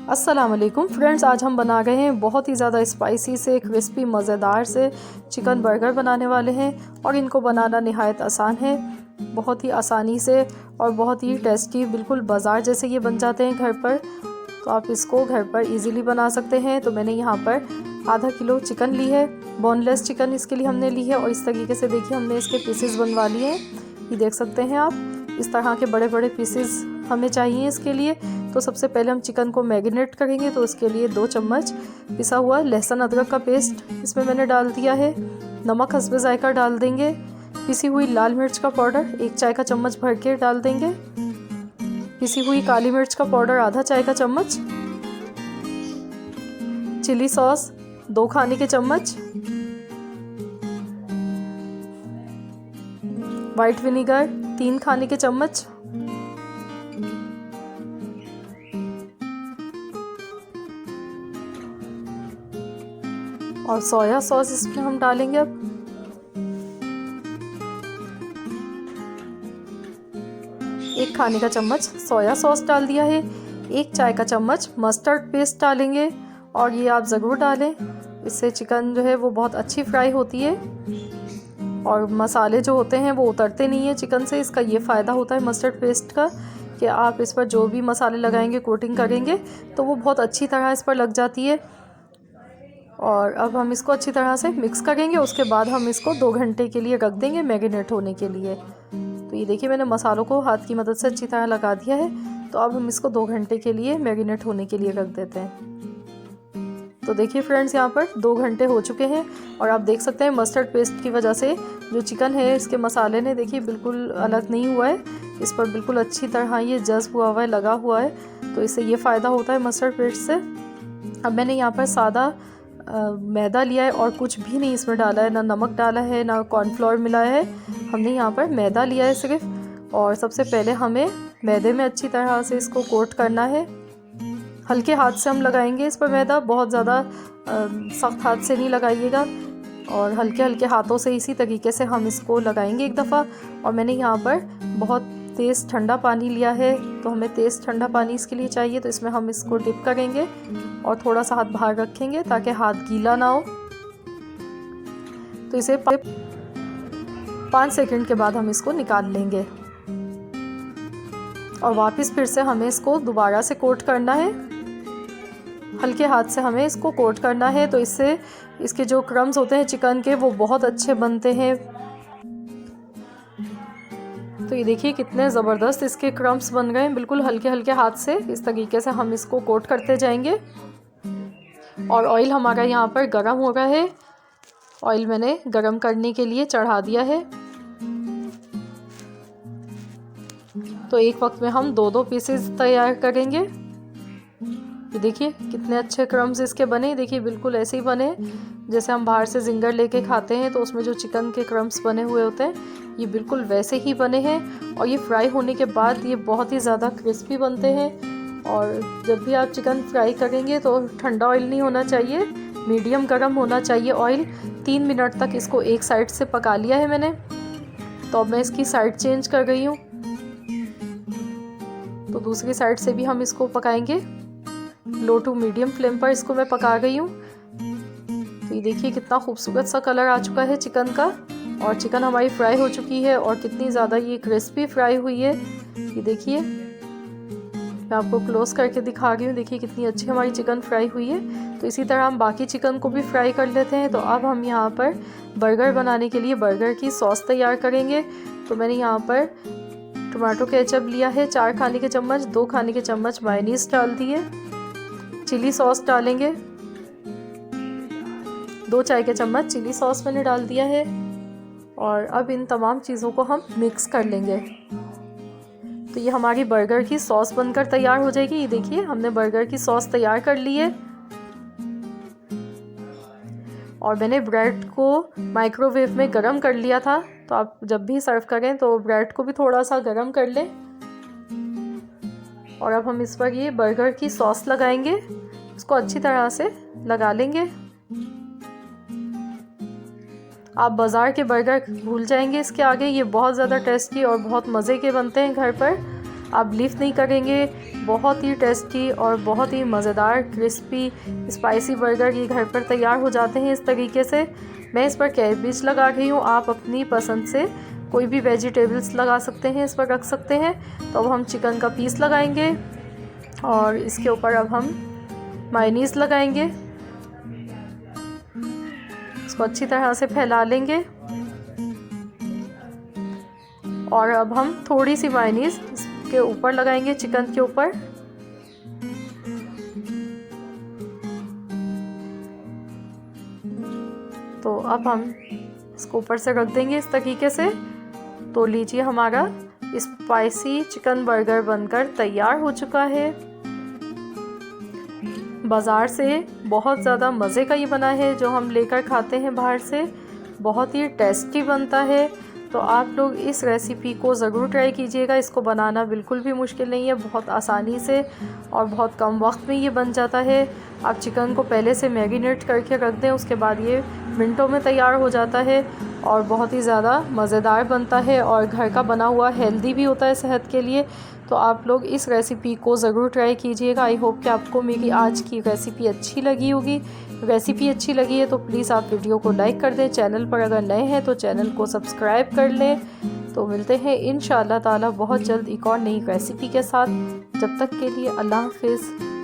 अस्सलाम वालेकुम फ्रेंड्स, आज हम बना रहे हैं बहुत ही ज़्यादा स्पाइसी से क्रिस्पी मज़ेदार से चिकन बर्गर बनाने वाले हैं। और इनको बनाना निहायत आसान है, बहुत ही आसानी से और बहुत ही टेस्टी, बिल्कुल बाज़ार जैसे ये बन जाते हैं घर पर। तो आप इसको घर पर इजीली बना सकते हैं। तो मैंने यहाँ पर आधा किलो चिकन ली है, बोनलेस चिकन इसके लिए हमने ली है। और इस तरीके से देखिए हमने इसके पीसेस बनवा लिए हैं, ये देख सकते हैं आप। इस तरह के बड़े बड़े पीसेस हमें चाहिए इसके लिए। तो सबसे पहले हम चिकन को मैरिनेट करेंगे। तो उसके लिए 2 चम्मच पिसा हुआ लहसुन अदरक का पेस्ट इसमें मैंने डाल दिया है। नमक हस्बे जायका डाल देंगे। पिसी हुई लाल मिर्च का पाउडर 1 चाय का चम्मच भर के डाल देंगे। पिसी हुई काली मिर्च का पाउडर आधा चाय का चम्मच। चिली सॉस 2 खाने के चम्मच। वाइट विनीगर 3 खाने के चम्मच। और सोया सॉस इसमें हम डालेंगे अब। एक खाने का चम्मच सोया सॉस डाल दिया है। 1 चाय का चम्मच मस्टर्ड पेस्ट डालेंगे। और ये आप ज़रूर डालें, इससे चिकन जो है वो बहुत अच्छी फ्राई होती है और मसाले जो होते हैं वो उतरते नहीं है चिकन से। इसका ये फ़ायदा होता है मस्टर्ड पेस्ट का कि आप इस पर जो भी मसाले लगाएंगे, कोटिंग करेंगे, तो वो बहुत अच्छी तरह इस पर लग जाती है। और अब हम इसको अच्छी तरह से मिक्स करेंगे। उसके बाद हम इसको 2 घंटे के लिए रख देंगे मैरिनेट होने के लिए। तो ये देखिए मैंने मसालों को हाथ की मदद से अच्छी तरह लगा दिया है। तो अब हम इसको 2 घंटे के लिए मैरिनेट होने के लिए रख देते हैं। तो देखिए फ्रेंड्स, यहाँ पर 2 घंटे हो चुके हैं और आप देख सकते हैं मस्टर्ड पेस्ट की वजह से जो चिकन है इसके मसाले ने देखिए बिल्कुल अलग नहीं हुआ है। इस पर बिल्कुल अच्छी तरह ये जज़्ब हुआ हुआ है, लगा हुआ है। तो इससे ये फ़ायदा होता है मस्टर्ड पेस्ट से। अब मैंने यहाँ पर सादा मैदा लिया है और कुछ भी नहीं इसमें डाला है, ना नमक डाला है, ना कॉर्नफ्लोर मिलाया है। हमने यहाँ पर मैदा लिया है सिर्फ। और सबसे पहले हमें मैदे में अच्छी तरह से इसको कोट करना है। हल्के हाथ से हम लगाएंगे इस पर मैदा, बहुत ज़्यादा सख्त हाथ से नहीं लगाइएगा। और हल्के हल्के हाथों से इसी तरीके से हम इसको लगाएंगे एक दफ़ा। और मैंने यहाँ पर बहुत तेज़ ठंडा पानी लिया है, तो हमें तेज़ ठंडा पानी इसके लिए चाहिए। तो इसमें हम इसको डिप करेंगे और थोड़ा सा हाथ बाहर रखेंगे ताकि हाथ गीला ना हो। तो इसे 5 सेकंड के बाद हम इसको निकाल लेंगे और वापस फिर से हमें इसको दोबारा से कोट करना है। हल्के हाथ से हमें इसको कोट करना है। तो इससे इसके जो क्रम्स होते हैं चिकन के वो बहुत अच्छे बनते हैं। तो ये देखिए कितने ज़बरदस्त इसके क्रम्स बन गए हैं, बिल्कुल हल्के हल्के हाथ से। इस तरीके से हम इसको कोट करते जाएंगे। और ऑयल हमारा यहाँ पर गरम हो रहा है। ऑयल मैंने गरम करने के लिए चढ़ा दिया है। तो एक वक्त में हम 2-2 पीसेस तैयार करेंगे। ये देखिए कितने अच्छे क्रम्स इसके बने। देखिए बिल्कुल ऐसे ही बने जैसे हम बाहर से जिंगर लेके खाते हैं तो उसमें जो चिकन के क्रम्स बने हुए होते हैं, ये बिल्कुल वैसे ही बने हैं। और ये फ्राई होने के बाद ये बहुत ही ज़्यादा क्रिस्पी बनते हैं। और जब भी आप चिकन फ्राई करेंगे तो ठंडा ऑयल नहीं होना चाहिए, मीडियम गर्म होना चाहिए ऑयल। 3 मिनट तक इसको एक साइड से पका लिया है मैंने। तो अब मैं इसकी साइड चेंज कर गई हूँ। तो दूसरी साइड से भी हम इसको पकाएंगे। लो टू मीडियम फ्लेम पर इसको मैं पका गई हूँ। तो ये देखिए कितना खूबसूरत सा कलर आ चुका है चिकन का। और चिकन हमारी फ्राई हो चुकी है और कितनी ज़्यादा ये क्रिस्पी फ्राई हुई है। ये देखिए मैं आपको क्लोज करके दिखा रही हूँ। देखिए कितनी अच्छी हमारी चिकन फ्राई हुई है। तो इसी तरह हम बाकी चिकन को भी फ्राई कर लेते हैं। तो अब हम यहाँ पर बर्गर बनाने के लिए बर्गर की सॉस तैयार करेंगे। तो मैंने यहाँ पर टमाटो केचप लिया है 4 खाने के चम्मच। 2 खाने के चम्मच मायोनीज डाल दिए। चिली सॉस डालेंगे, 2 चाय के चम्मच चिली सॉस मैंने डाल दिया है। और अब इन तमाम चीज़ों को हम मिक्स कर लेंगे। तो ये हमारी बर्गर की सॉस बनकर तैयार हो जाएगी। ये देखिए हमने बर्गर की सॉस तैयार कर ली है। और मैंने ब्रेड को माइक्रोवेव में गरम कर लिया था। तो आप जब भी सर्व करें तो ब्रेड को भी थोड़ा सा गरम कर लें। और अब हम इस पर ये बर्गर की सॉस लगाएंगे, इसको अच्छी तरह से लगा लेंगे। आप बाज़ार के बर्गर भूल जाएंगे इसके आगे। ये बहुत ज़्यादा टेस्टी और बहुत मज़े के बनते हैं घर पर। आप बिलीव नहीं करेंगे, बहुत ही टेस्टी और बहुत ही मज़ेदार क्रिस्पी स्पाइसी बर्गर ये घर पर तैयार हो जाते हैं इस तरीके से। मैं इस पर कैबेज लगा रही हूँ, आप अपनी पसंद से कोई भी वेजिटेबल्स लगा सकते हैं, इस पर रख सकते हैं। तो अब हम चिकन का पीस लगाएंगे और इसके ऊपर अब हम मायोनीज़ लगाएंगे, इसको अच्छी तरह से फैला लेंगे। और अब हम थोड़ी सी मायोनीज़ इसके ऊपर लगाएंगे, चिकन के ऊपर। तो अब हम इसको ऊपर से रख देंगे इस तरीके से। तो लीजिए, हमारा स्पाइसी चिकन बर्गर बनकर तैयार हो चुका है। बाज़ार से बहुत ज़्यादा मज़े का ये बना है, जो हम लेकर खाते हैं बाहर से, बहुत ही टेस्टी बनता है। तो आप लोग इस रेसिपी को ज़रूर ट्राई कीजिएगा। इसको बनाना बिल्कुल भी मुश्किल नहीं है, बहुत आसानी से और बहुत कम वक्त में ये बन जाता है। आप चिकन को पहले से मैरिनेट करके रख दें, उसके बाद ये मिनटों में तैयार हो जाता है और बहुत ही ज़्यादा मज़ेदार बनता है और घर का बना हुआ हेल्दी भी होता है सेहत के लिए। तो आप लोग इस रेसिपी को ज़रूर ट्राई कीजिएगा। आई होप कि आपको मेरी आज की रेसिपी अच्छी लगी होगी। रेसिपी अच्छी लगी है तो प्लीज़ आप वीडियो को लाइक कर दें। चैनल पर अगर नए हैं तो चैनल को सब्सक्राइब कर लें। तो मिलते हैं इंशाअल्लाह ताला बहुत जल्द एक और नई रेसिपी के साथ। जब तक के लिए अल्लाह हाफ़िज़।